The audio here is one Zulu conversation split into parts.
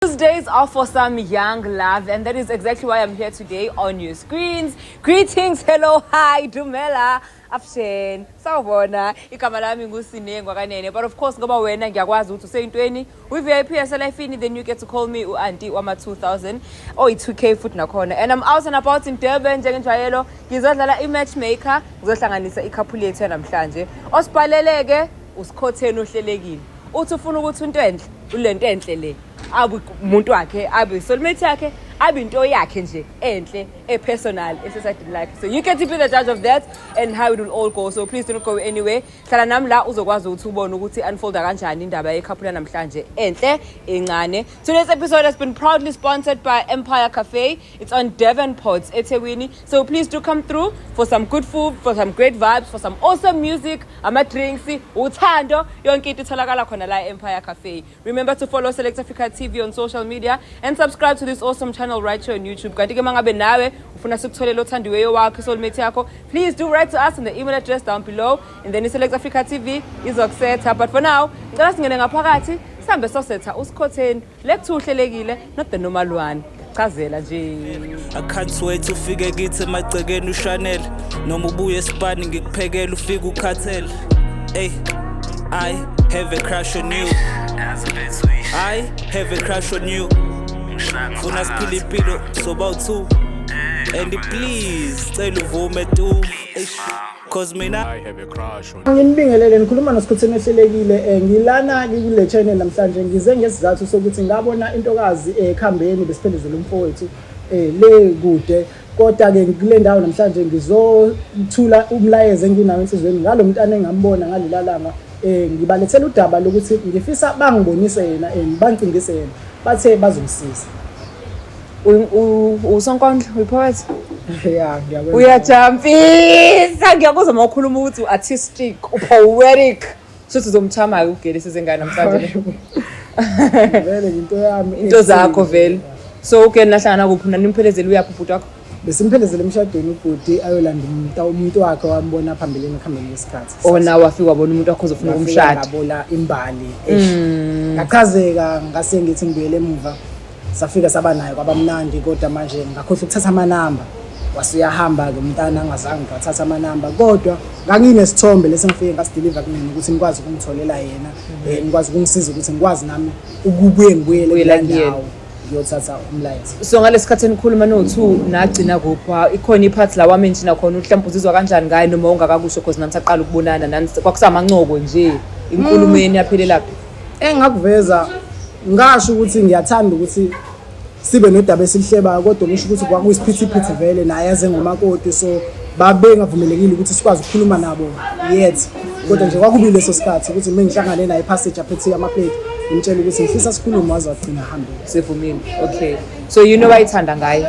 Tuesdays are for some young love, and that is exactly why I'm here today on your screens. Greetings, hello, hi, Dumela, Afshen, Sawubona, igama lami nguSine Ngwakanene. But of course, ngoba wena ngiyakwazi ukuthi useyintweni, uVIP yaselifini, then you get to call me uAuntie wama 2000 or i2K futhi nakhona. And I'm out and about in Durban njengenjayelo, ngizodlala imatchmaker, ngizohlanganisa ikhapuli yethu namhlanje. Osipaleleke usikhotheni ohlelekile. Uthi ufuna ukuthi into enhle, ulento enhle le. Abu umuntu wakhe abe soulmate yakhe abe into yakhe nje enhle personal society life. So you get to be the judge of that and how it will all go. So please don't go anywhere. Hlala nami la uzokwazi ukuthi ubone ukuthi unfolda kanjani indaba yekhapula namhlanje enhle encane. Today's episode has been proudly sponsored by Empire Cafe. It's on Devonport eThekwini. So please do come through for some good food, for some great vibes, for some awesome music, ama drinks, uthando, yonke into itholakala khona la Empire Cafe. Remember to follow Select Africa TV on social media and subscribe to this awesome channel right here on YouTube. Kanti ke mangabe nawe ufuna sikutholela othandiweyo wakho soulmate yakho, please do write to us on the email address down below, and then Select Africa TV izokusetha. But for now, ngicela singene ngaphakathi sihambe sosetha usikhotheni lekuthuhlelekile not the normal one. Chazela nje. I can't wait to ufike kithi emagcekeni uShanel noma ubuye esipani ngikuphekela ufike ukhathele. Hey, I have a crush on you. I have a crush on you. Funa siphila impilo soba u2 and please cela uvume tu cause mina I have a crush on Nginibingelele ngikhuluma nosikhotheni ehlelekile ngilana kule channel namhlanje ngize ngesizathu sokuthi ngabona intokazi ekhambeni besiphendezela umfowethu le kude kodwa ke kule ndawo namhlanje ngizothula umlayezo enginawo insizweni ngalo mntana engambona ngalilalanga ngibalethela udaba lokuthi ngifisa bangibonise yena bangcingise yena bathe bazongisiza usonkondlo uyipoet yeah ngiyabona uyajampisa ngiyakuzwa mawukhuluma ukuthi artistic upoetic sothi uzomthama ugele sizengane namhlanje vele into yami into zakho vele so uke nahlangana kuphi nanimphelekezela uyaphuphuta wakho besimphelekezela emshadweni ubhuti ayolanda umuntu wakhe wambona phambili ekhambeni lesikhathi ona wafika wabona umuntu wakho uzofuna ukumshada ngabola imbali ngachazeka ngase ngithi ngibuyele emuva safika saba nayo kwabamnandi kodwa manje ngakhohle ukuthatha amanamba wasiyahamba ke umntana angazange ngathatha amanamba kodwa nganginesithombe lesengifike ngasideliver kunina ukuthi nikwazi ukungitholela yena nikwazi ukungisiza ukuthi ngikwazi nami ukubuye ngibuyele ndawo ngiyothatha umlayezo. So ngalesikhathi enikhuluma no2 nagcina kupha ikhona iphathi la wamention khona mhlawumbe uzizwa kanjani ngaye noma ungakakusho because nansi aqala ukubonana nansi kwakusamancoko nje inkulumeni yaphelela laphi engakuveza ngasho ukuthi ngiyathanda ukuthi sibe nodaba esilihleba kodwa ngisho ukuthi kwakuyisiphithiphithi vele naye yaze ngomakoti so babe ngavumelekile ukuthi sikwazi ukukhuluma nabo yet kodwa nje kwakubile leso sikhathi ukuthi mengihlangane naye passage aphethe amaplate ngitshela ukuthi ngifisa sikhulume waze wagcina hambe sivumile. Okay, so you know wayithanda ngaye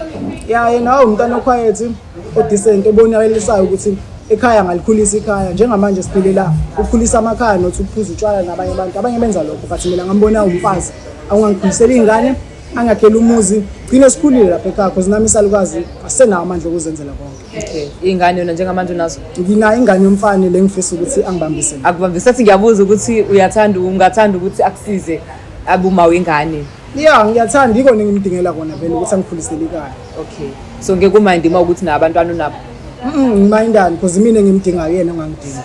yeah yena umntana oquiet odecent obonakalisayo ukuthi ekhaya ngalikhulisa ikhaya njengamanje siphilela ukukhulisa amakhaya nothi ukuphuza utshwala nabanye abantu abanye benza lokho but mina ngambona umfazi awungangikhulisela izingane angakhela umuzi gcina sikhulile lapha ekhaya because nami isalukazi asenawo amandla okuzenzela konke. Okay, ingane yona njengamanje unazo nginayo ingane yomfana lengifisa ukuthi angibambise akubambisa athi ngiyabuza ukuthi uyathanda ungathanda ukuthi akusize abuma wengane yeah ngiyathanda yiko ngimdingela kona vele ukuthi angikhulisele ikhaya. Okay, so ngeke kumindi uma ukuthi nabantwana unabo ngimindani because mina ngimdingayo yena ungangidinga.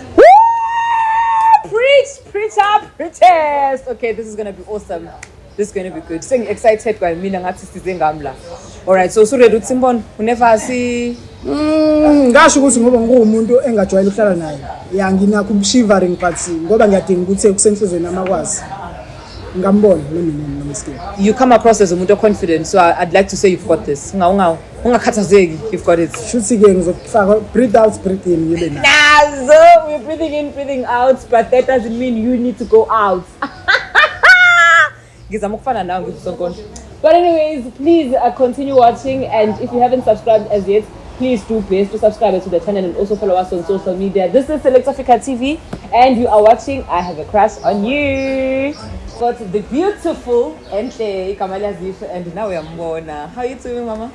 Preach up, preachers. Okay, this is gonna be awesome. This is gonna be good. Sing excited kwa mina ngathi size ngamla. Alright, so ready ukuthi simbone unever si ngasho ukuthi ngoba ngumuntu engajwayele ukuhlala naye ya nginakho ubshivering but ngoba ngiyadinga ukuthi kusenhlizweni amakwazi ngambona nomina nomsiki. You come across as umuntu confident, so I'd like to say you've got this. Ungakhathazeki, you've got it. Shuthi ke ngizokufaka breathe out breathe in yibe na. Nazo we're breathing in breathing out, but that doesn't mean you need to go out. Ngizama ukufana nawe ngisonkondlo. But anyways, please continue watching, and if you haven't subscribed as yet, please do best to subscribe to the channel and also follow us on social media. This is Select Africa TV and you are watching I Have a Crush on You. Got the beautiful Enhle Kamala Zif, and now we are Mbona. How are you doing, Mama?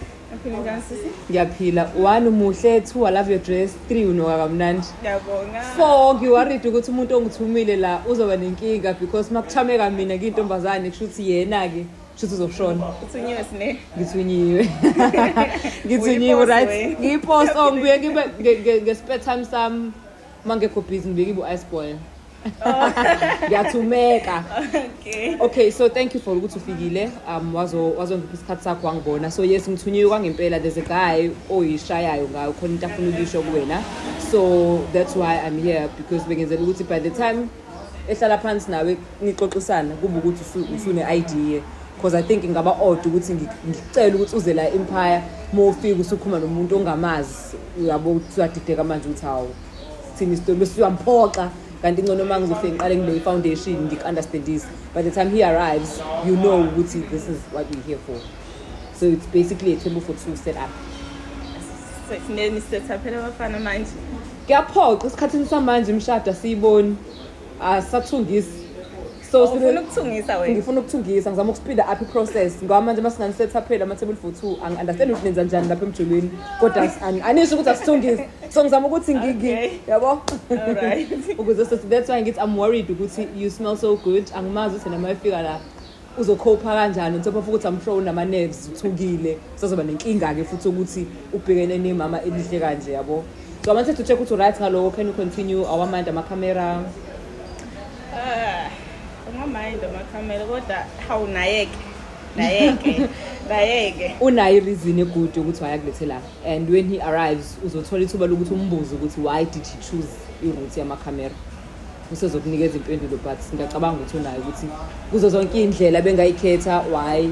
Ngiyaphila. 1 umuhle, 2 I love your dress, 3 unokamnandi. Ngiyabonga. 4 ngiworried ukuthi umuntu ongithumile la uzoba nenkinga because makuchameka mina ngintombazane kushuthi yena ke Shuthi uzoshona. Uthunyiwe sine. Ngithunyiwe. Ngithunyiwe right. Ngipost ngibuye ngibe nge-spare time sami mangekho busy ngibe ice boil. Ngiyathumeka. Okay, so thank you for ukuthi ufikile. Wazongipha isikhathi sakho wangibona. So yes, ngithunyiwe kwangempela. There's a guy oyishayayo ngayo khona into afuna ukuyisho kuwena. So that's why I'm here because bengenzela ukuthi by the time ehlala phansi nawe ngixoxisana kube ukuthi usune idea because I think ngaba odd ukuthi ngicela ukuthi uze la Empire mofika usukhuma nomuntu ongamazi uyabo usadideka manje uthi hawo thini isitori bese uyamphoxa kanti ngcono mangizofika ngiqale ngile foundation ngikunderstand this by the time he arrives you know ukuthi this is what we're here for. So it's basically a table for two set up. So sineni set up phela bafana manje. Ngiyaphoqa isikhathini samanje imshado asiyiboni asathungisi. So ufuna ukuthungisa wena. Ngifuna ukuthungisa ngizama ukuspeeda up i-process ngoba manje masingani set up phela ama-table for two angi-understand ukuthi nenza njani lapha emjolweni kodwa anisho ukuthi asithungise so ngizama ukuthi yabo alright ukuze that's why ngithi I'm worried ukuthi you smell so good angimazi ukuthi nama efika la uzokhopha kanjani on top of ukuthi I'm sure unama-nerves uthungile sazoba nenkinga-ke futhi ukuthi ubhekene nemama elihle kanje yabo. So I wanted to check ukuthi right ngaloko can you continue awamanda ama-camera Mind amakhamera kodwa hawunayeke unayo reason egood ukuthi wayakulethe la and when he arrives uzothola ithuba lokuthi umbuze ukuthi why did he choose iroute yamakhamera usezokunikeza impendulo but ngiyacabanga ukuthi unayo ukuthi kuzo zonke indlela bengayikhetha why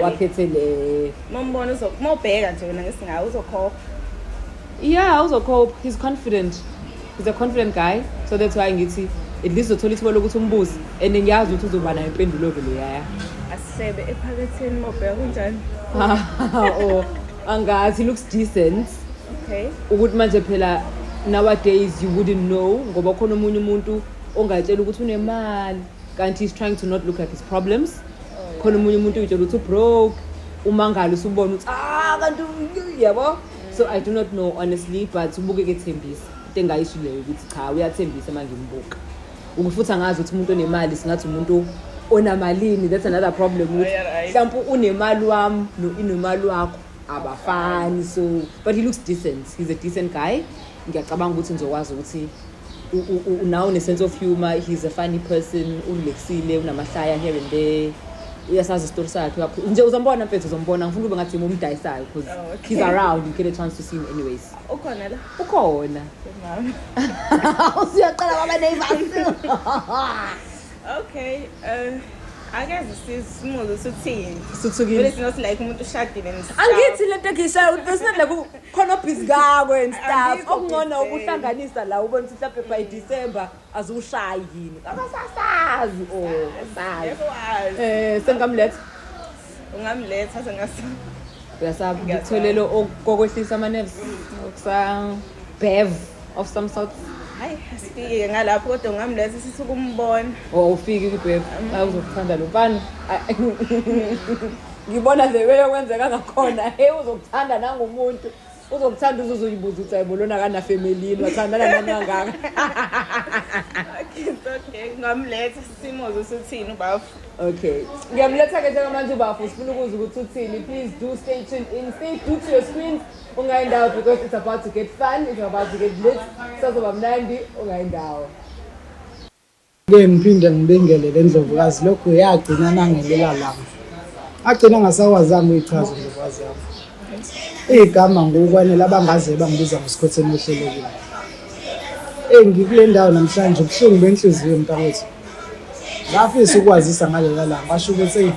wakhethe le mombona uzokubheka nje wena ngesingawo uzokhopha yeah uzokhopha he's confident he's a confident guy so that's why ngithi at least uthola ithuba lokuthi umbuze and ngiyazi ukuthi uzoba nayo impendulo vele yaya asebe ephaketheni mobheka kunjani oh angazi looks decent okay ukuthi manje phela nowadays you wouldn't know ngoba khona umunye umuntu ongatshela ukuthi unemali kanti he's trying to not look like his problems khona umunye umuntu utshela ukuthi broke umangalo usubona ukuthi kanti yabo so I do not know honestly but ubukeke ethembisa into engayishileyo ukuthi cha uyathembisa manje ngimbuka ukufuthi angazi ukuthi umuntu onemali singathi umuntu onamalini that's another problem mhlawumbe unemali wami inemali wakho abafani so but he looks decent he's a decent guy ngiyacabanga ukuthi ngizokwazi ukuthi now in a sense of humor he's a funny person ulexile unamahlaya here and there uyasazi story sakhe nje uzombona mfethu uzombona ngifuna ube ngathi umdayisayo because he's around you get a chance to see him anyways ukhona la ukhona usiyaqala baba neighbors okay akaze simuzo suthini suthukile bese not like umuntu ushadile angithi lento engiyishayo there's not like khona busy gakho and stuff okungona ukuhlanganisa la ubona ukuthi mhlawumbe by December azushayi yini akasasazi sazi sengamletha ungamletha sengasa uyasaba ngitholele okokwehlisa ama nerves okusa bev of some sort hayi asifike ngalapho kodwa ungamletha sithi ukumbona ufike kubev awuzokuthanda lo mfana ngibona le way okwenzeka ngakhona uzokuthanda nangomuntu uzokuthanda uzoyibuza ukuthi ayibolona kana family wathandana nangangaka okay ngamletha simozo sithini bafu okay ngiyamletha ke njengamanje bafu sifuna ukuza ukuthi uthini please do stay tuned in stay tuned to your screens ungayindawo because it's about to get fun it's about to get lit sazoba mnandi ungayindawo ke ngiphinde ngibengele le ndlovukazi lokho yagcina nangelela langa agcina ngasawazanga uyichaza ndlovukazi yami igama ngokwanele abangaze bangibiza ngosikhotheni ohlelekile ngikule ndawo namhlanje ubuhlungu benhliziyo mntakwethu ngafisa ukwazisa ngalela langa basho ukuthi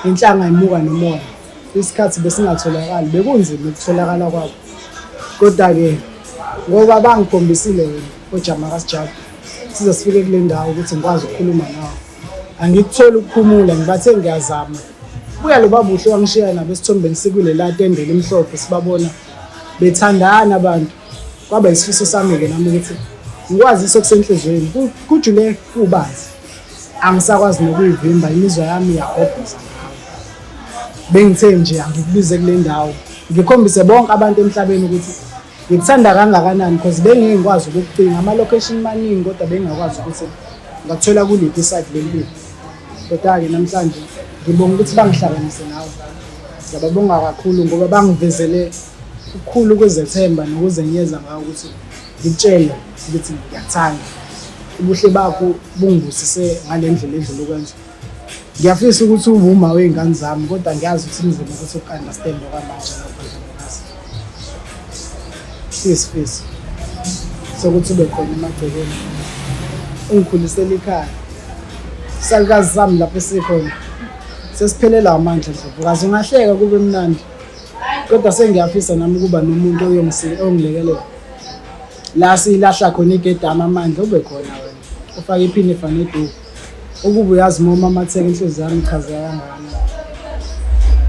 inhlanga imuka nomoya isikhathi besingatholakali bekunzima ukutholakala kwabo kodwa ke ngoba bangikhombisile wena ojama kaSijaba sizosifike kule ndawo ukuthi ngikwazi ukukhuluma nawe angikutholi ukuphumula ngibathe ngiyazama buya lo babuhle wangishiya nabo esithombeni sikule la tendele emhlophe sibabona bethandana abantu kwaba isifiso sami ke nami ukuthi ngikwazi isokusenhlizweni kujule kubanzi angisakwazi nokuyivimba imizwa yami yahobhoza bengithe nje angikubize kule ndawo ngikhombise bonke abantu emhlabeni ukuthi ngikuthanda kangakanani because bengeke ngikwazi ukuphinga ama location maningi kodwa bengakwazi ukuthi ngathola kuliphi iside lempilo kodwa ke namhlanje ngibonga ukuthi bangihlanganise nawe. Ngiyababonga kakhulu ngoba bangivezele ukukhulu ukuzethemba nokuzenyeza ngawo ukuthi ngitshele ukuthi ngiyathanda. Ubuhle bakho bungibusise ngale ndlela endlela ukwenza. Ngiyafisa ukuthi ube uma wey'ngane zami kodwa ngiyazi ukuthi nzima ukuthi uku-understand okwamanje nokuzokwazi. Siyisifiso sokuthi ube khona emagcekeni ungikhulisela ikhaya. Isalukazi sami lapho esikhona sesiphelela amandla Ndlovukazi. Ungahleka kube mnandi kodwa sengiyafisa nami ukuba nomuntu ongilekelela. La siyilahla khona igedama amandla ube khona wena. Ufake iphini efana eduku. Ukuba uyazi uma umamatheka inhliziyo yami ichazeka kangakanani.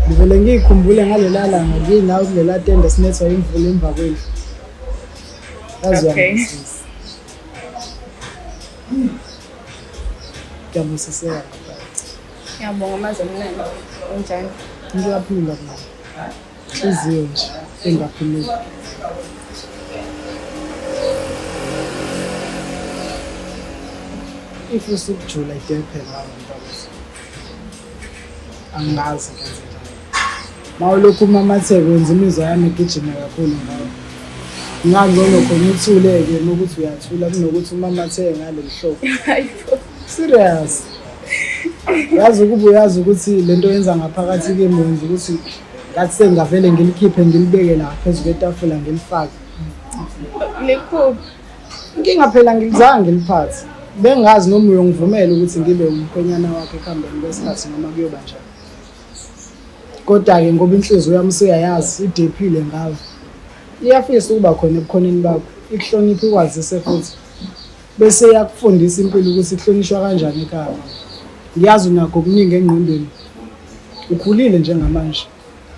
Ngivele ngiyikhumbule ngalela langa nginawe kulela tende sinethwa imvula emva kwendlu. Okay. Ngiyabusiseka. Ngiyabonga amaze mnandi. Unjani? Ngiyaphila mina. Inhliziyo nje engaphilile. Ifisa ukujula idephe lawo mfakazi. Angazi ngenze njani. Mawulokhu umamatheka wenza imizwa yami igijima kakhulu ngawo. Ngangcono khona uthuleke nokuthi uyathula kunokuthi umamatheke ngale lihlobo. Serious. Yazi ukuba uyazi ukuthi lento yenza ngaphakathi kemonzi ukuthi ngathi sengavele ngilikhiphe ngilibeke la phezulu kwetafula ngilifake. Likhuphi? Ngingaphela ngilizange ngiliphathe. Bengazi noma uyongivumela ukuthi ngibe umkhwenyana wakhe ekhambeni kwesikhathi noma kuyoba njani. Kodwa-ke ngoba inhliziyo yami seyayazi idephile ngawe. Iyafisa ukuba khona ebukhoneni bakho, ikuhloniphe ikwazise futhi. Bese yakufundisa impilo ukuthi ihlonishwa kanjani ekhaya. Ngiyazi unakho okuningi engqondweni. Ukhulile njengamanje.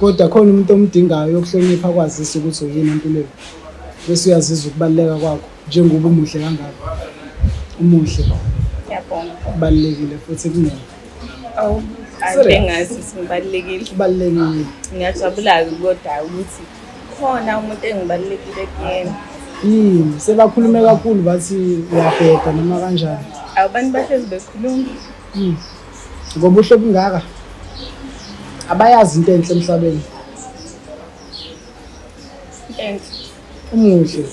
Kodwa khona umuntu omdingayo yokuhlonipha kwazisa ukuthi uyini empilweni. Bese uyazizwa ukubaleka kwakho njengoba umuhle kangaka. Umuhle. Ngiyabonga. Kubalekile futhi kunene. Awu, angengazi sibalekile. Kubalekile. Ngiyajabula kodwa ukuthi khona umuntu engibalekile kuyena. Yini, sebakhulume kakhulu bathi uyabheka noma kanjani. Abantu bahlezi bekhuluma. Ngoba uhle bungaka. Abayazi into enhle emhlabeni. Enhle. Umuhle.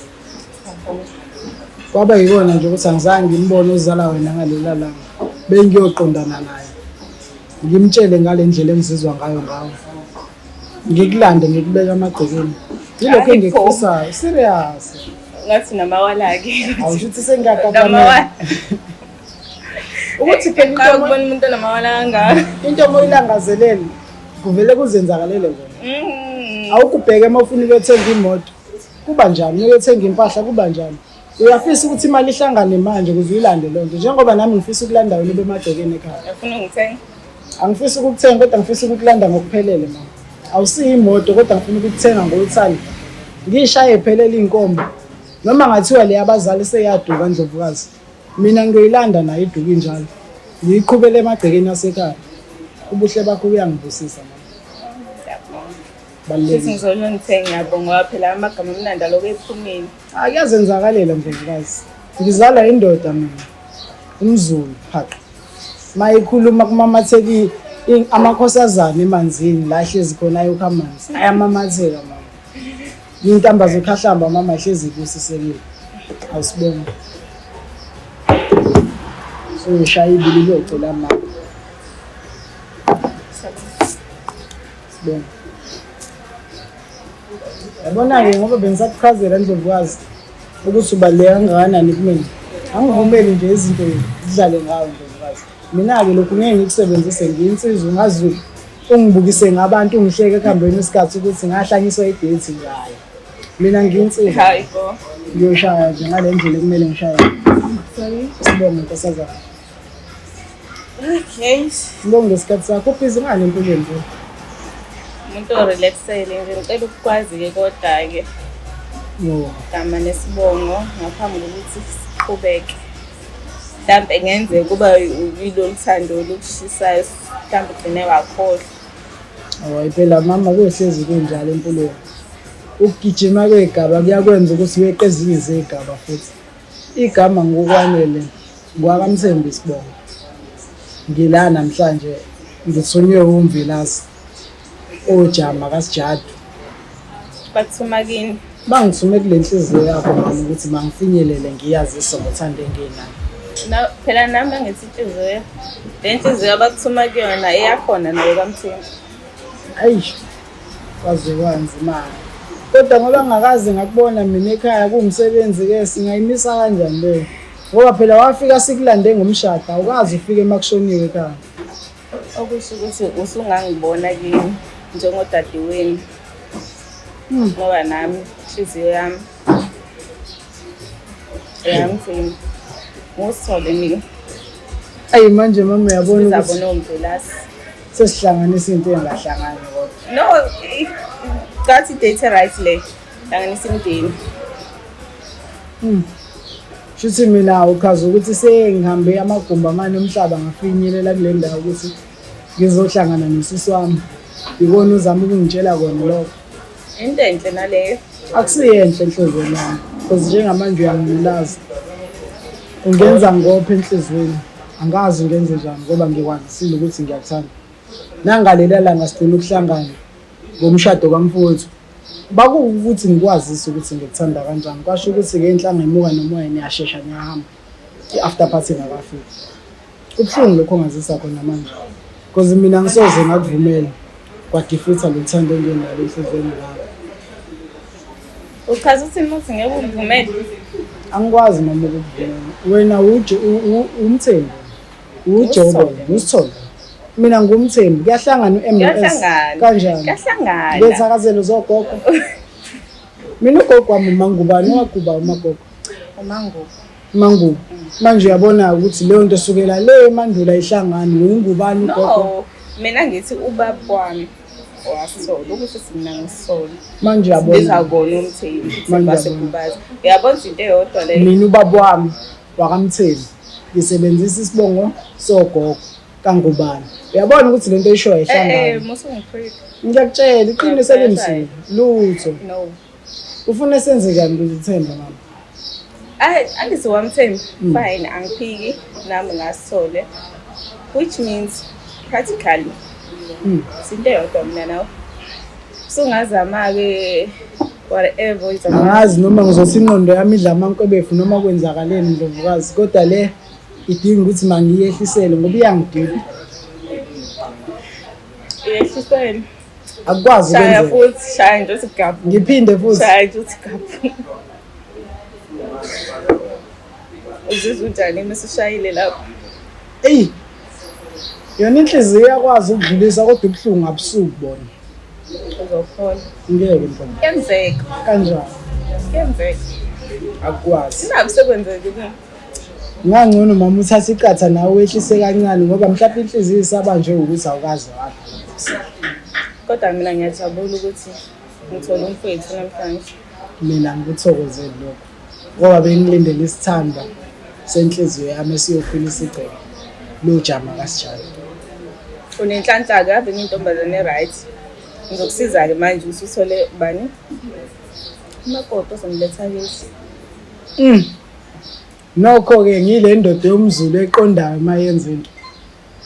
Kwaba yikona nje ukuthi angizange ngimbone uzala wena ngalela langa. Bengiyoqondana naye. Ngimtshele ngale ndlela engizizwa ngayo ngawo. Ngikulande ngikubeka amagcekeni. Yilokho engikufisayo. Serious. Ngathi namawala-ke. Awushuthi sengiyaqaqamela. Ukuthi phela Xa ubona umuntu onamawala kangaka. into moyilangazelele kuvele kuzenzakalele kona. Awukubheke uma ufuna ukuyothenga imoto. Kuba njani uyothenga impahla kuba njani. Uyafisa ukuthi imali ihlangane manje ukuze uyilande lonke njengoba nami ngifisa ukulanda wena bemagcekeni ekhaya. Ufuna ungithenga? Angifisa ukukuthenga kodwa ngifisa ukulanda ngokuphelele mama. Awusiyi imoto kodwa ngifuna ukukuthenga ngokuthanda. Ngishaye ephelele inkomba. Noma ngathiwa le abazali seyaduka Ndlovukazi. Mina ngiyoyilanda nayo iduka injalo. Ngiyiqhubele emagcekeni asekhaya. Ubuhle bakho uyangibusisa mama. Bese ngizolo ngithenga ngiyabonga ngoba phela amagama amnandi aloku ephumile. Kuyazenzakalela Ndlovukazi. Ngizalwa indoda mina. Umzulu phaqo. Mayikhuluma kumamatheki amakhosazana emanzini la hlezi khona ayokhamanzi. Ayamamatheka mama. Intamba zokhahlamba mama hlezi kusisekile. Awusibonga. So shaya ibili locela mama. Sibonga. Yabona-ke ngoba bengisakuchazela Ndlovukazi ukuthi ubaluleke kangakanani kumina. Angivumeli nje izinto zidlale ngayo Ndlovukazi. Mina-ke lokhu ngeke ngikusebenzise ngiyinsizwa ungazi ungibukise ngabantu ungihleke ekuhambeni isikhathi ukuthi ngahlanyiswa idate ngayo. Mina ngiyinsizwa. Hayi bo. Ngiyoshaya nje ngale ndlela ekumele ngishaye. Sorry. Sibonge nkosazana. Okay. Sibonge ngesikhathi sakho ubhizi ngani empilweni nje. Umuntu orelaxele nje ngicela ukukwazi-ke kodwa-ke Yo. gama nesibongo ngaphambi kokuthi siqhubeke. Mhlampe ngenzeka kuba yilolu thando olukushisayo mhlampe ugcine wakhohlwa. Hayi phela mama kuyohlezi kunjalo empilweni. Ukugijima kwegaba kuyakwenza ukuthi uyeqe ezinye zegaba futhi. Igama ngokwanele ngwakamthembi sibonga. Ngila namhlanje ngithunywe uMvilasi ojama kaSijadu. Bathuma kini. Bangithume kule nhliziyo yakho mama ukuthi mangifinyelele ngiyazise ngothando enginalo. Phela nami ngithi inhliziyo. Le nhliziyo abakuthuma kuyona eyakhona nayo kaMthembu. Ayish. Kwaze kwanzima. Kodwa ngoba ngakaze ngakubona mina ekhaya kuwumsebenzi ke singayimisa kanjani le? Ngoba phela wafika sikulande ngomshado awukazi ufike emakushoniwe ekhaya. Okusho ukuthi usungangibona kini njengodadewenu. Ngoba nami inhliziyo yami Mthembu. Ngusithole mina. Ayi manje mama uyabona ukuthi Sizabona uMvilasi. sesihlanganisa into engahlangani kodwa. No, ngathi date right le. Hlanganisa imindeni. Shuthi mina ukhaza ukuthi sengihambe amagumba amane omhlaba ngafinyelela kule ndawo ukuthi ngizohlangana nosisi wami. Yikona uzama ukungitshela kona lokho. Into enhle naleyo. Akusiyenhle inhliziyo yami. Because njengamanje uyangilulaza. Ungenza ngophe enhlizweni. Angazi ngenze njani ngoba ngikwazisile ukuthi ngiyakuthanda. Nangalela langa sidinga ukuhlangana ngomshado kaMfowethu. Bakuwukuthi ngikwazisa ukuthi ngikuthanda kanjani. Kwasho ukuthi ngenhlanga emuka nomoya niyashesha niyahamba. I-after party ngakafika. Kubuhlungu lokho ngazisa khona manje. Because mina ngisoze ngakuvumela kwadifitha lothando engenalo enhlizweni ngami. Uchaza ukuthi muthi ngeke uvumele. Angikwazi mama ukuvumela. Wena uMthembu. Ujobo, usithole. Mina ngumthembu kuyahlangana uMS kanjani? Kuyahlangana. Lezakazelo zogogo. Mina ugogo wami uMangubani wakuba uMagogo. Manguba. Manje uyabona ukuthi leyo nto sukela le emandulo ayihlangani ngingubani ugogo. No, mina ngithi ubaba wami wasola ukuthi mina ngisola. Manje uyabona. Bizakona uMthembu basekubaza. Uyabona into eyodwa leyo. Mina ubaba wami wakaMthembu ngisebenzisa isibongo sogogo kaNgubani. Uyabona ukuthi lento eyisho ayihlangani. Musungiphrika. Ngiyakutshela iqiniso elimsile. Lutho. No. Ufuna senze kanjani ngizithemba mama? Angisiwamthembu. Fine, angiphiki nami ngasole. Which means practically. Into eyodwa mina nawe. Sungazama ke whatever izama. Angazi noma ngizothi ingqondo yami idla amankwebethu noma kwenzakaleni Ndlovukazi kodwa le idinga ukuthi mangiyehlisele ngoba iyangidida. Yehlisele. Akwazi Shaya ukwenza. futhi shaya nje uthi gaphu. Ngiphinde futhi. Shaya nje uthi gaphu. Uzizwa unjani mase ushayile lapho? Ey. Yona inhliziyo yakwazi ukudlulisa kodwa ubuhlungu abusuku bona. Uzophola. Ngeke mfana. Kuyenzeka. Kanjani? Kuyenzeka. Akwazi. Sinabe sekwenzeka kimi. Ngangcono mama uthatha iqatha nawe wehlise kancane ngoba mhlawumbe inhliziyo isaba nje ukuthi awukazi wapi. Kodwa mina ngiyajabula ukuthi ngithola umfowethu namhlanje. Mina ngikuthokozele lokho. Ngoba bengilindele isithanda senhliziyo yami esiyophilisa igceke. Lo jama kaSijadu. Unenhlanhla ke ave intombazane right. Ngizokusiza ke manje ukuthi uthole bani? Umakoti ozongiletha kithi. Nokho ke ngile ndodo yomZulu eqondayo mayenza into.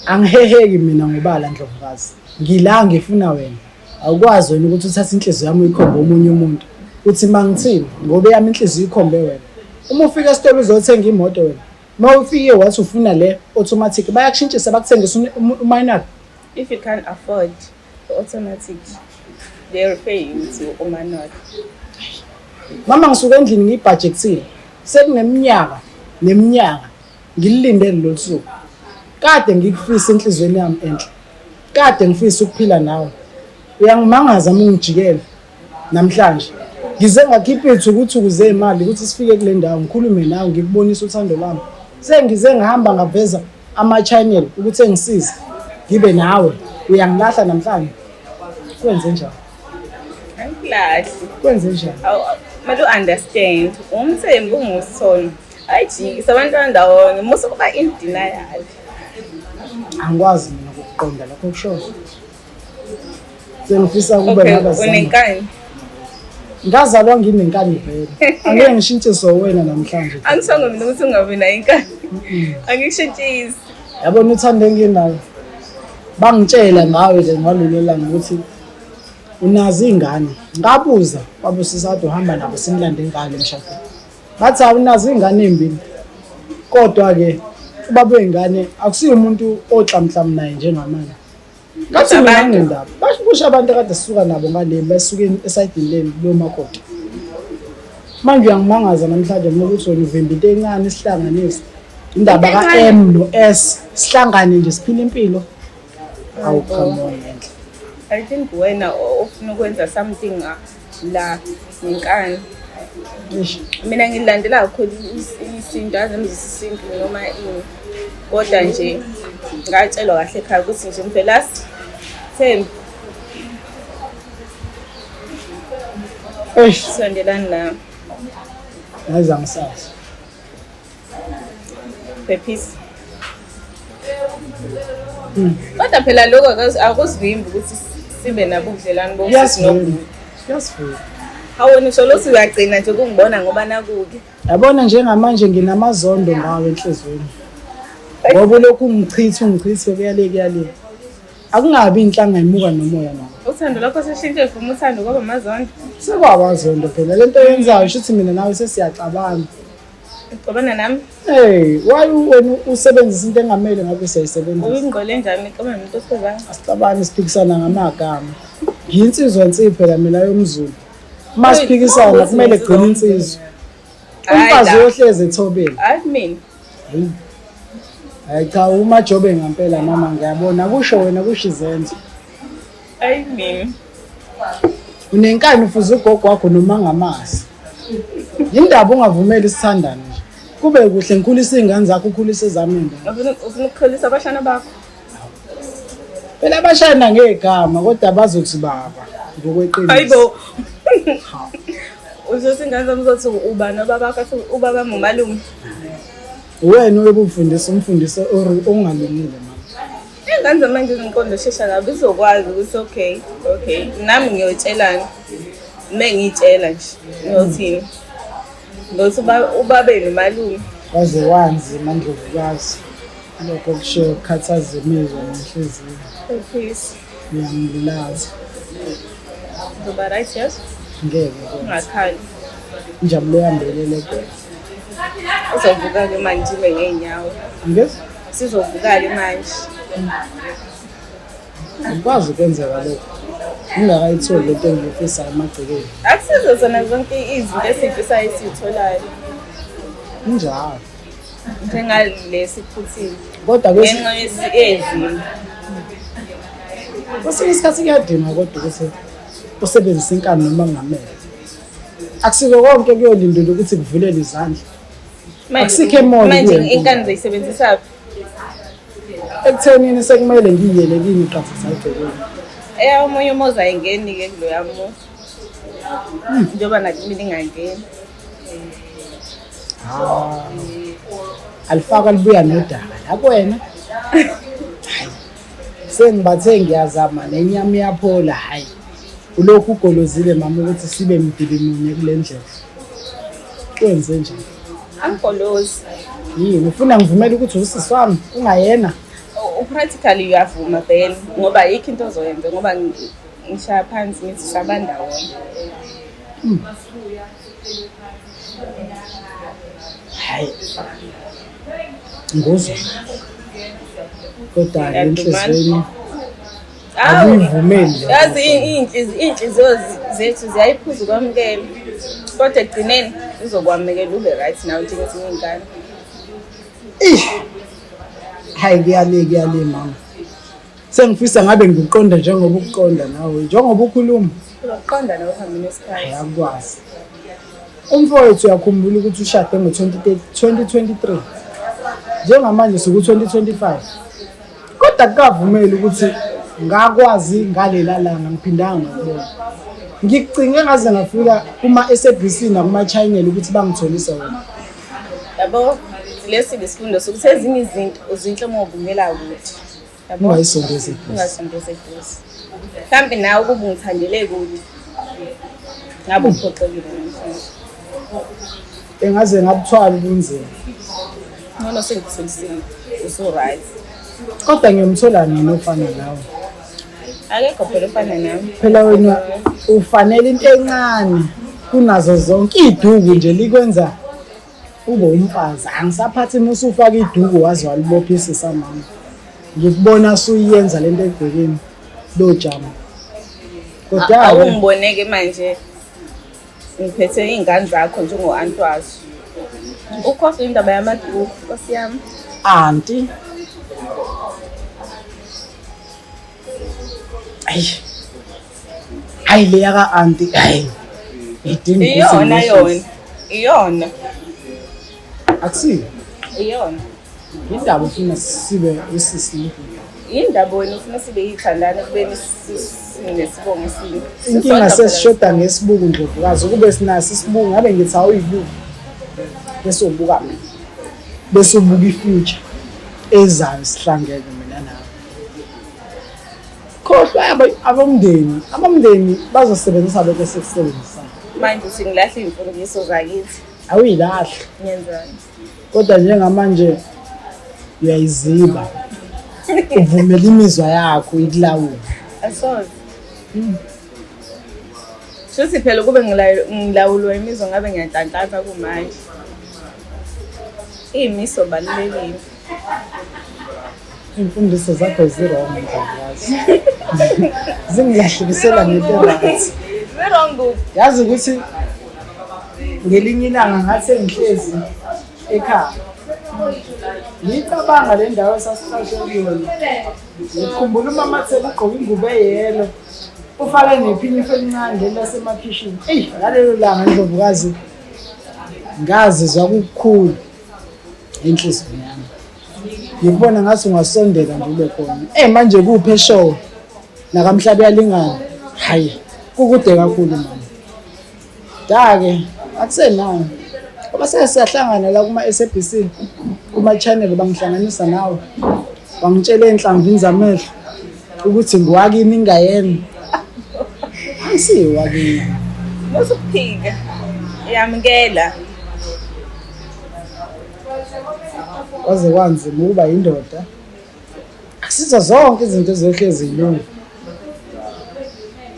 Angiheheki mina ngobala Ndlovukazi. Ngila ngifuna wena. Awukwazi wena ukuthi uthathe inhliziyo yami uyikhombe omunye umuntu. Uthi mangithini ngoba yami inhliziyo ikhombe wena. Uma ufika esitolo uzothenga imoto wena. Uma ufike wathi ufuna le automatic bayakushintshisa bakuthengisa uminor. If you can't afford the automatic, they'll pay you to uminor. Mama ngisuka endlini ngibudgetile. Sekuneminyaka neminyaka ngililindele lo suku. Kade ngikufisa enhlizweni yami enhle. Kade ngifisa ukuphila nawe. Uyangimangaza uma ungijikela namhlanje. Ngize ngakhipha ithukuthukhu zemali ukuthi sifike kule ndawo ngikhulume nawe ngikubonisa uthando lami. Sengize ngihamba ngaveza ama-channel ukuthi engisize ngibe nawe. Uyangilahla namhlanje. Kwenze njani? Angilahli. Kwenze njani? Manje understand. Umthembu ngusithona. Ayijikisa abantwana ndawonye musu kuba in denial. Angikwazi mina ukuqonda lokho kusho. Sengifisa ukuba nabazali. Unenkani. Ngazalwa nginenkani vele. Angeke ngishintshe wena namhlanje. Angisongo mina ukuthi ungabi nayo inkani. Angishintshisi. Yabona uthando enginalo. bangitshela ngawe nje ngalolu langa ukuthi unazi ingane. Ngabuza babusisa kade uhamba nabo simlande ingane emshadweni. Bathi awunazi ingane embili. Kodwa ke ubaba wengane akusiyo umuntu oxamhlama naye njengamanje. Ngathi mina ngendaba. Basho abantu kade sisuka nabo ngale basuke esayidini leni lo makoti. Manje uyangimangaza namhlanje ngokuthi wena uvimba into encane isihlanganise. Indaba ka-M no-S sihlangane nje siphile impilo. Awu come on ngendle. I think wena ofuna ukwenza something la ngenkani. Mina ngilandela kakhulu isinto azimzisa isinto noma ini. Kodwa nje ngatshelwa kahle ekhaya ukuthi nje mphela Thembi sondelani la. Yazi angisazi. Phephisa. Kodwa phela lokho akusivimbi ukuthi sibe nabo ubudlelwane bosisi nobuhle. Yasifuna. Awona usho lo uyagcina nje kungibona ngoba nakuke. Yabona njengamanje nginamazondo ngawe enhlizweni. Ngoba lokhu ungichithe kuyale. Akungabi inhlanga imuka nomoya nawo. Uthando lakho seshintshe from uthando kwaba amazondo. Sekwabazondo phela lento yenzayo ukuthi mina nawe sesiyacabana. Ucabana nami? Hey, why wena usebenzisa into engamele ngabe siyayisebenzisa? Uyingqole njani ixoba umuntu osizana? Asicabani siphikisana ngamagama. Ngiyinsizwa nsipho phela mina yomZulu. Masiphikisana kumele gcine insizwa. Umfazi ohleze ethobeni. Hayi mina. Hayi cha umajobe ngempela mama ngiyabona kusho wena kusho izenzo. Hayi mina. Unenkani ufuza ugogo wakho noma ngamazi. Indaba ungavumeli isithandane nje. Kube kuhle ngikhulisa izingane zakho ukhulisa ezami. Ufuna ukukhulisa abashana bakho. Phela abashana ngegama kodwa bazothi baba ngokweqiniso. Hayibo. Uzosingane zami uzothi uba nobaba bakho ubaba umalume. Wena oyobufundisa umfundisi ongalungile mama. Ingane zamanje ngiqonda shesha kabi izokwazi ukuthi okay nami ngiyotshelana mengitshela nje ngiyothini ngothi ubabe nomalume waze wanzi mandlovukazi lokho kusho ukukhathaza imizwa nenhliziyo. Please Ngiyamlilaza. Ngoba right yes Ngeke ungakhali injabulo yambelele ke. uzovuka ke manje ibe ngeenyawo Ngezi sizovuka ke manje ukwazi ukwenzeka lokho. Ngingakayitholi lento engiyifisa emagcekeni. akusizo zona zonke izinto esifisayo esitholayo Njalo. njengalesi futhi Kodwa ngenxa yezimo kwesinye isikhathi kuyadinga kodwa ukuthi usebenzise inkani noma ngamele. Akusiko konke kuyolindela ukuthi kuvulele izandla. Akusikho emoya manje inkani zoyisebenzisa ekuthenini sekumele ngiyele kini iqhathisa ibhekweni. omunye umuzi ayingeni ke kulo yami njengoba nathi mina ingangeni Alifaka libuya nodaka la kuwena. Sengibathe ngiyazama nenyama iyaphola hayi. Ulokhu ugolozile mama ukuthi sibe mbili munye kule ndlela. Kwenze njani? angikolozi Yini ufuna ngivumele ukuthi usisi wami ungayena? practically uyavuma vele ngoba yikho into ozoyenza ngoba ngishaya phansi ngithi sabandawonye Hayi. Ngozwa. Kodwa enhlizweni akuyivumeli. yazi inhliziyo zethu ziyayiphuza ukwamukela kodwa egcineni uzokwamukela ube right nawe njengothi ngingane Hayi kuyale mama. Sengifisa ngabe ngikuqonda njengoba ukuqonda nawe njengoba ukhuluma. uzoqonda nawe uhambe nesikhathi Ayakwazi. Umfowethu uyakhumbula ukuthi ushade ngo-2023. Njengamanje siku-2025. Kodwa kukavumeli ukuthi ngakwazi ngalela langa ngiphindanga ngakubona. Ngikucinge ngaze ngafika kuma-SABC nakuma-channel ukuthi bangitholise wena. yabo lesi isifundo sokuthi ezinye izinto uzinhle uma uvumela ukuthi yabo Ungayisondezi eduze. ungasondeze eduze mhlawumbe nawe ukuba ungithandele kude ngabe uphoxekile namhlanje Engaze ngabuthwala ubunzima. ngcono sengifundisile uso right Kodwa ngiyomthola nini ofana nawe? Akekho phela ofana nami. Phela wena ufanele into encane kunazo zonke iduku nje likwenza ube umfazi. Angisaphathi musufaka iduku wazi walibophisisa mama. Ngikubona suyenza lento ebhekeni lo jama. Kodwa awungiboneke manje ngiphethe izingane zakho njengo-Antwazi. Ukhohlwe indaba yamaduku Nkosi yami. Auntie. Hayi le yaka auntie hayi. Iyona. Akusiyo. Iyona. Indaba ufuna sibe usisi. Indaba wena ufuna sibe yithandana kubeni sinesibongo esinye. Inkinga sesishoda ngesibuku Ndlovukazi kube sinaso isibuku ngabe ngithi awuyibuku. Bese ubuka mina. Bese ubuka ifuture ezayo sihlangene mina nawe. Khohlwa abamndeni bazosebenzisa lokho esikusebenzisa. Manje usingilahle imfundiso zakithi. Awuyilahle. Ngiyenzani? Kodwa njengamanje uyayiziba. Uvumela imizwa yakho ikulawula. Asoze. Shuthi phela kube ngilawulwa imizwa ngabe ngiyanhlanhlatha kumanje. Imiso balulekile. Imfundiso zakho zirong Ndlovukazi. Zingilahlekisela ngento right. Zirong. Yazi ukuthi ngelinye ilanga ngathi ngihlezi ekhaya. Ngicabanga le ndawo esasiqashe kuyona. Ngikhumbula umama Thela ugqoka ingubo eyelo. Ufake nephinifa elincane lasemakhishini. Ngalelo langa Ndlovukazi ngazizwa kukhulu inhliziyo yami. Ngikubona ngathi ungasondela nje ube khona. Manje kuphi eshow nakamhlabe yalingana. Hayi kukude kakhulu mama. Da-ke akusenayo. Ngoba siyahlangana la kuma SABC kuma channel bangihlanganisa nawe. Bangitshela enhlamvini zamehlo ukuthi ngiwakini ingayena. Ayisiwakini. Musuphika. Yamkela. Waze kwanzima ukuba indoda. Asizo zonke izinto ezohlezi zilunga.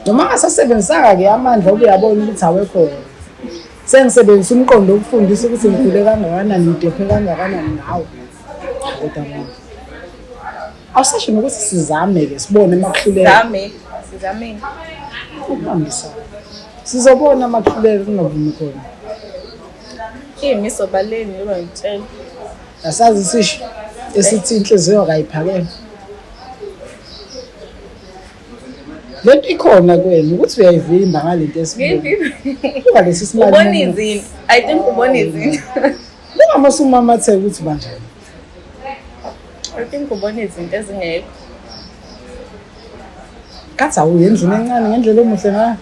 Noma ngasasebenzisanga ke amandla ukuyabona ukuthi awekho. Sengisebenzisa umqondo ukufundisa ukuthi ngikhule kangakanani ngidephe kangakanani nawe. Kodwa mama. Awusasho nokuthi sizame ke sibone emakuhluleka. Sizame. Ukuhambisa. Sizobona emakuhluleka kungavumi khona. Imiso baleni ngoba ngitshela. Asazi sisho esithi inhliziyo kayiphakeme. Lento ikhona kuwena ukuthi uyayivimba ngalento esibona. Kuba lesi simali. Ubona izinto. I think ubona izinto. Noma sumamathe ukuthi banjani. I think ubona izinto ezingekho. Kathi awuyendlini encane ngendlela omuhle ngayo.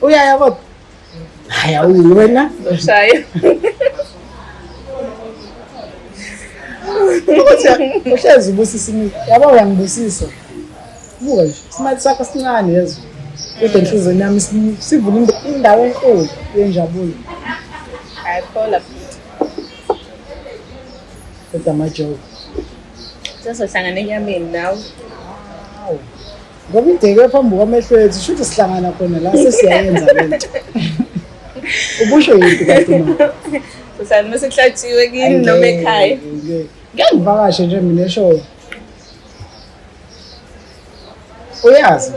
Uyaya kodwa. Hayi awuyi wena. Ushaya. Ukuthi uhlezi ubusisa yabo uyangibusisa. Buka nje smart sakho sincane yezo. Kodwa inhliziyo yami sivula indawo enkulu yenjabulo. Ayiphola. Kodwa majoke. Sizohlangana enyameni nawe. Hawu. Ngoba ideke phambi kwamehlo ethu shuthi sihlangana khona la sesiyayenza lento. Ubusho yini kanti mama? Usani mase kuhlatshiwe kini noma ekhaya. Ngiyangivakashe nje mina eshoyo. Uyazi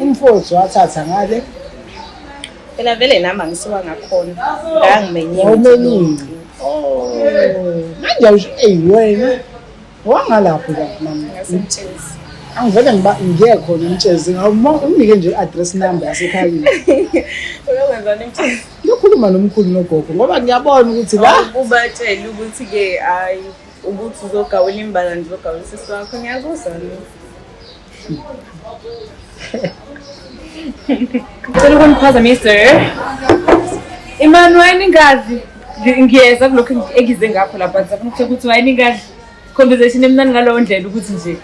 umfowethu wathatha ngale. Phela vele nami angisuka ngakhona. Ngangimenyiwe. Awumenyile. Manje usho wena wangalapho mama. Ngasemtshezi. Angivele ngiye khona emtshezi unike nje i-address number yasekhaya. Uyakwenza emtshezi. Ngiyokhuluma nomkhulu nogogo ngoba ngiyabona ukuthi la ubatshela ukuthi ke hayi ukuthi uzogawela imbala ndizogawela sisi wakho ngiyakuzwa lo. Ngicela ukungiphazamisa imani wayini ngazi ngiyeza kulokho engize ngapho lapha ngizafuna ukuthi wayini ngazi conversation emnani ngalowo ndlela ukuthi nje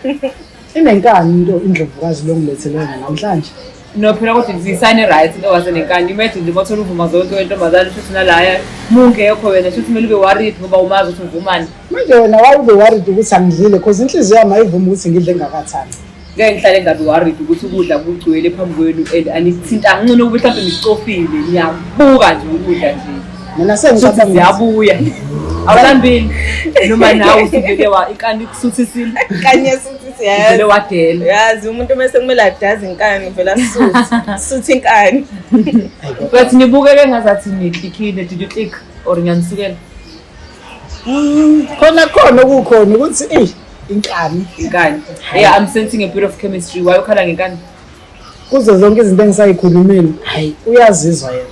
inenkani into Indlovukazi lo ngilethele namhlanje. No phela kodwa zisayine right into wasenenkani. Imagine nje ngothola uvuma zonke wentombazane futhi nalaya mungekho wena futhi kumele ube worried ngoba umazi ukuthi uvumani. Manje wena wawube worried ukuthi angidlile because inhliziyo yami ayivumi ukuthi ngidle ngakathandi. Ngeke ngihlale ngabe worried ukuthi ukudla kugcwele phambi kwenu and anithinta ngcono ube mhlawumbe ngicofile ngiyabuka nje ukudla nje. Mina sengicabanga ngiyabuya. Awulambili noma nawe usivele inkani kusuthisile. Kanye suthi Vele yazi. wadela. Yazi umuntu mase kumele adazi inkani vela suthi inkani. But nibukeke ngazathi nitikile did you think or ngiyanisukela khona ukukhona ukuthi inkani inkani. Yeah, I'm sensing a bit of chemistry. Why ukhala ngenkani? kuzo zonke izinto engisayikhulumeni hayi uyazizwa yena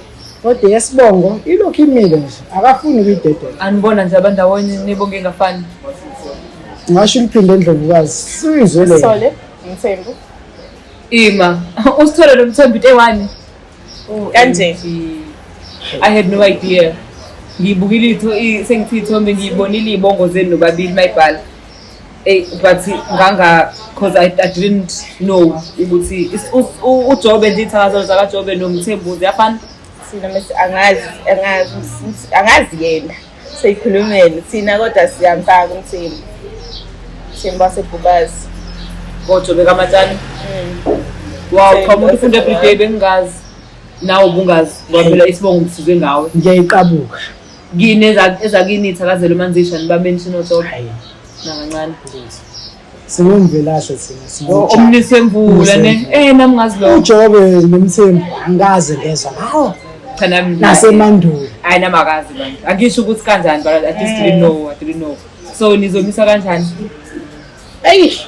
kodwa yesibongo ilokhu imile nje akafuni ukuyidedela Anibona nje abandawonye nibonke ngafani. ngisho liphinde endlovukazi sizwe le Sole, ngithembu. Ima, usithole lo Mthembu T1. Kanje. I had no idea. Ngibukile sengithi ithombe ngiyibonile ibongo zenu nobabili mayibhala. But cause I didn't know ukuthi uJobe nje ithakazo zaka Jobe noMthembu ziyafana. Sina mase angazi yena. Seyikhulumele thina kodwa siyamfaka uMthembu. Thembu waseBubazi. Ngojobe kaMatshani. Wow, cha umuntu ufunda everyday bengazi. Nawe ubungazi ngoba phela isibongo ngisizwe ngawe. ngiyayiqabuka Kini ezakini ithakazelo manzisha niba mention uJobe. hayi Nakancane. singumvelashe thina Omnise mvula ne nami ngazi lo. uJobe noMthembu angikaze ngezwa ngawo Cha nami nasemandulo hayi namakazi bantu. Angisho ukuthi kanjani but I just didn't know. So nizomisa kanjani?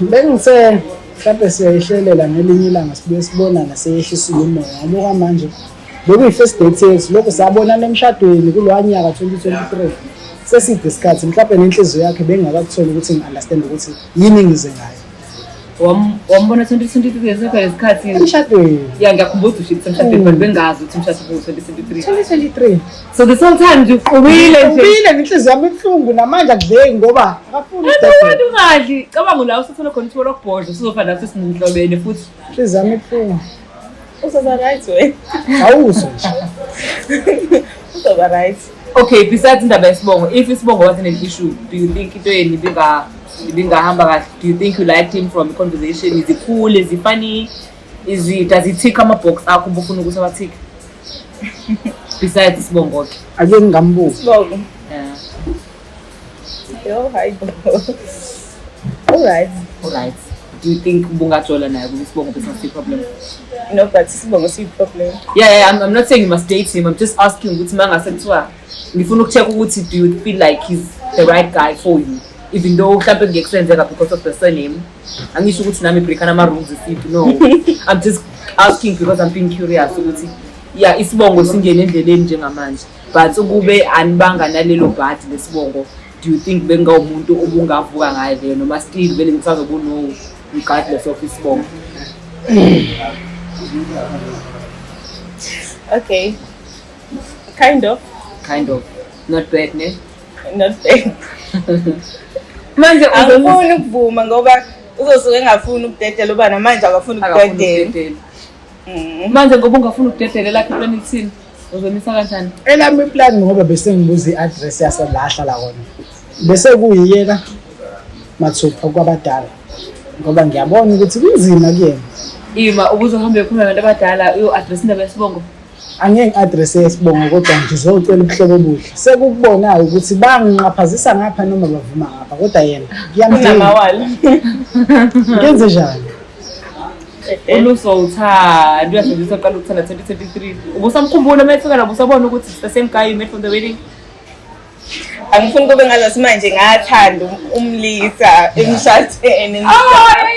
bengise mhlawumbe siyayihlelela ngelinye ilanga sibuye sibonana seyehlisa umoya ngoba manje bekuyi first date yethu lokho sabonana emshadweni kulowa nyaka 2023 seside isikhathi mhlawumbe nenhliziyo yakhe bengakakuthola ukuthi ngiunderstand ukuthi yini ngize ngayo Wambona 2023 yesikhathi lesikhathi. emshadweni Yeah, ngiyakhumbula ukuthi emshadweni but bengazi ukuthi umshado ku 2023. 2023 So the whole time nje uqubile nje. ubile inhliziyo yami ibuhlungu namanje akudleki ngoba akafuni Abantu ungadli. Cabanga la usathola khona ithuba lokubhodla sizofana nathi sinhlobene futhi. inhliziyo yami ibuhlungu Uzoba right we. awuso nje Uzoba right. Okay, besides indaba yesibongo, if isibongo wasn't an issue, do you think into yeni ibingahamba kahle? Do you think you liked him from the conversation? Is he cool? Is he funny? Does he tick ama box akho ubufuna ukuthi awathike? Besides isibongo. ake ngambuza Sibongo. Yeah. Yo, hi. All right. Alright. Do you think bungajola naye isibongo business problem? No, but sibongo si problem. Yeah, I'm not saying you must date him. I'm just asking ukuthi mangase kuthiwa ngifuna ukucheck ukuthi do you feel like he's the right guy for you? Even though mhlawumbe ngiyexenzeka because of the surname. Angisho ukuthi nami breakana ama rules isiphi no. I'm just asking because I'm being curious ukuthi yeah isibongo singene endleleni njengamanje. But ukube anibanga nalelo bhathi lesibongo, do you think benga umuntu obungavuka ngaye vele noma still vele ngisazobuno regardless of isibongo? Okay. Kind of. Not bad ne. Not bad. Manje Angifuni ukuvuma ngoba uzosuke engafuni ukudedela uba namanje akafuni ukudedela. ukudedela. Manje ngoba ungafuna ukudedela lakhe plan ithini? Uzomisa kanjani? elami plan ngoba bese ngibuza i-address yaselahla la kona bese kuyiyena mathupha kwabadala ngoba ngiyabona ukuthi kunzima kuyena Ima ubuzohambe khona nabantu abadala uyo-address indaba yesibongo. angeke ngi-address yesibongo kodwa ngizocela ubuhlobo obuhle sekukubonayo ukuthi banginqaphazisa ngapha noma bavuma ngapha kodwa yena ngiyamdinga Unamawala. ngenze njani Ulusowuthanda uyasebenzisa uqala ukuthanda 2023. Ubusamkhumbula metheka la busabona ukuthi it's the same guy you met from the wedding. Angifuni kube ngazathi manje ngathanda umlisa emshadweni.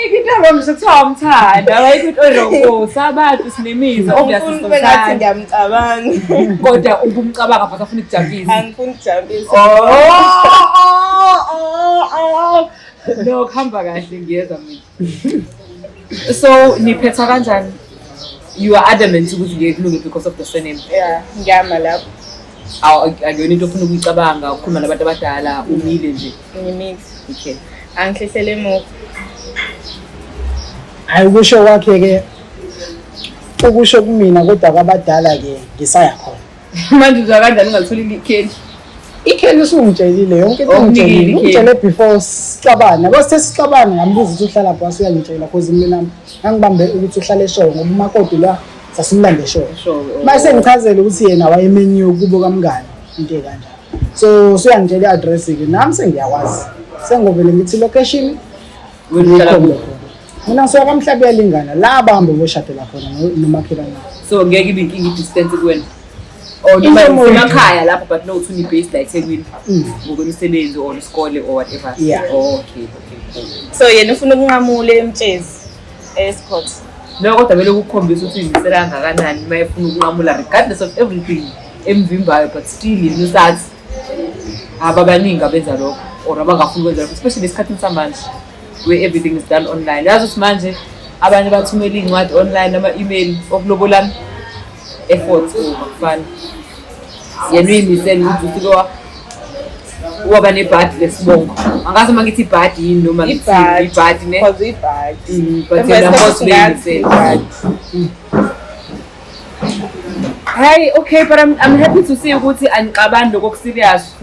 Ikindaba msekuthiwa umthanda, ayikho oyinkosi abantu sinemizwa Angifuni kube ngathi ngiyamcabanga. kodwa ubumcabanga but afuna ukujabulisa. Angifuni ukujabulisa. No, kuhamba kahle ngiyezwa mina. So niphetha kanjani? You are adamant ukuthi ngeke kulunge because of the surname. Yeah, ngiyama lapho. Akuyona into ofuna ukuyicabanga ukukhuluma nabantu abadala umile nje. Ngimile. Okay. Angihlehlele emuva. hayi kusho kwakhe-ke ukusho kumina kodwa kwabadala-ke ngisaya khona. Manje uzwa kanjani ungalitholi ikheli? Ikheli usungitshelile yonke into ungitshelile. Ungitshele before sixabana. Kwasithe sixabana ngambuza ukuthi uhlala lapho wasuyangitshela cause mina ngangibambe ukuthi uhlale eShowe ngoba umakoti la sasimlande eShowe. Mase ngichazela ukuthi yena wayemenyiwe kubo kamngani into ekanje. So usuyangitshela i-address ke nami sengiyakwazi. Sengobele ngithi location Uhlala kuphi? mina soka kamhlabe yalingana la bahambe boshadela khona nomakhelwane. So ngeke ibe inkinga i-distance kuwena. Or noma emakhaya lapho but no uthuni based like eThekwini ngokwemisebenzi or isikole or whatever. Yeah. Okay. So yena ufuna ukunqamula emtshezi escort. No kodwa vele ukukhombisa ukuthi ngisela kangakanani mayefuna ukunqamula regardless of everything emvimbayo but still yena usathi ababaningi abenza lokho or abangafuni ukwenza lokho especially esikhathini samanje where everything is done online. Yazi ukuthi manje abanye bathumela incwadi online ama-email okulobolana efforts kufana. Yena uyimisela ukuthi ufike waba nebhadi lesibongo. Angazi uma ngithi ibhadi yini noma ngithi ibhadi ne? Cause ibhadi. But yena must be Hey, okay, but I'm happy to see ukuthi angiqabani lokho serious.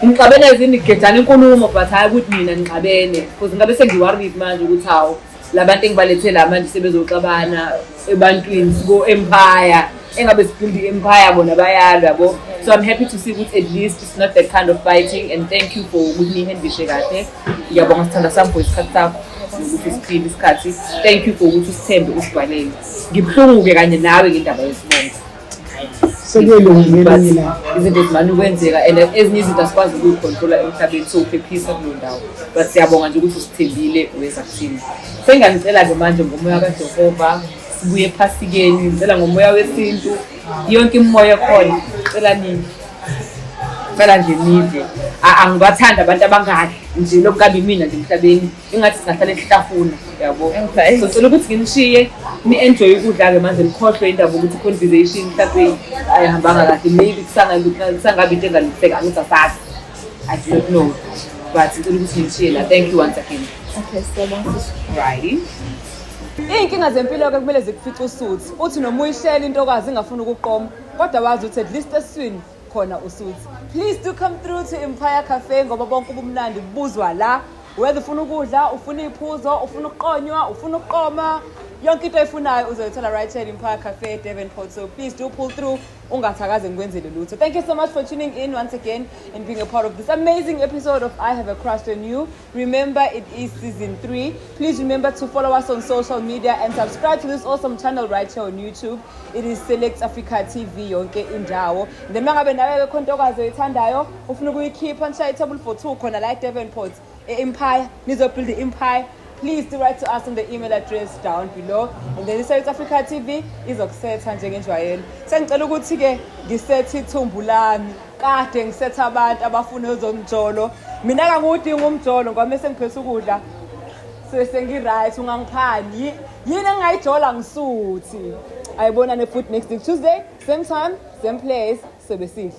Ngixabene ezini ngigejana inkulumo but hayi ukuthi mina ngixabene because ngabe sengiworried manje ukuthi hawo labantu engibalethele la manje sebezoxabana ebantwini go empire engabe sibuild empire bona bayalwa yabo. So I'm happy to see ukuthi at least it's not that kind of fighting and thank you for ukuthi nihendishe kahle. Ngiyabonga sithanda sami for isikhathi sakho ukuthi siphile isikhathi. Thank you for ukuthi usithembe usibhalele. Ngibhlungu ke kanye nawe ngendaba yesibongo. Sekulungile mina. Izinto ezimani ukwenzeka and ezinye izinto asikwazi ukuyicontrola emhlabeni so uphephisa kulo ndawo. But siyabonga nje ukuthi usithembile weza kuthini. Senganicela ke manje ngomoya kaJehova sibuye ephasikeni ngicela ngomoya wesintu yonke imoya khona ngicela nini. Phela nje nive angibathanda abantu abangaki nje lokukabi mina nje emhlabeni ingathi singahlala ehlafuna yabo. So ngicela ukuthi nginishiye ni-enjoy ukudla ke manje nikhohlwe indaba ukuthi conversation mhlawumbe ayihambanga kahle maybe kusangabi into engalihleka angisasazi I don't know but ngicela ukuthi nginishiye la. Thank you once again. Okay, so Right. Iy'nkinga zempilo-ke kumele zikufice usuthi uthi noma uyishela intokazi ingafuni ukuqoma kodwa wazi ukuthi at least eswini khona usuthi. Please do come through to Empire Cafe ngoba bonke ubumnandi buzwa la. Whether ufuna ukudla, ufuna iphuzo, ufuna ukuqonywa, ufuna ukuqoma, yonke into oyifunayo uzoyithola right here at Empire Cafe Devonport. So please do pull through. Ungathakaze ngikwenzele lutho. Thank you so much for tuning in once again and being a part of this amazing episode of I Have a Crush on You. Remember, it is season 3. Please remember to follow us on social media and subscribe to this awesome channel right here on YouTube. It is Select Africa TV yonke indawo. Then mangabe nawe bekhona intokazi oyithandayo ufuna ukuyikhipha ngishaye table for 2 khona la Devonport Empire nizobuild the empire. Please do write to us on the email address down below. And then South Africa TV izokusetha njengenjwayelo. Sengicela ukuthi ke ngisethe ithumbu lami. Kade ngisetha abantu abafuna ezomjolo. Mina akangudinga umjolo ngoba mase ngiphethe ukudla. Sengiright ungangiphani. Yini engayijola ngisuthi. Ayibona ne food next week Tuesday, same time, same place, sobe sihle.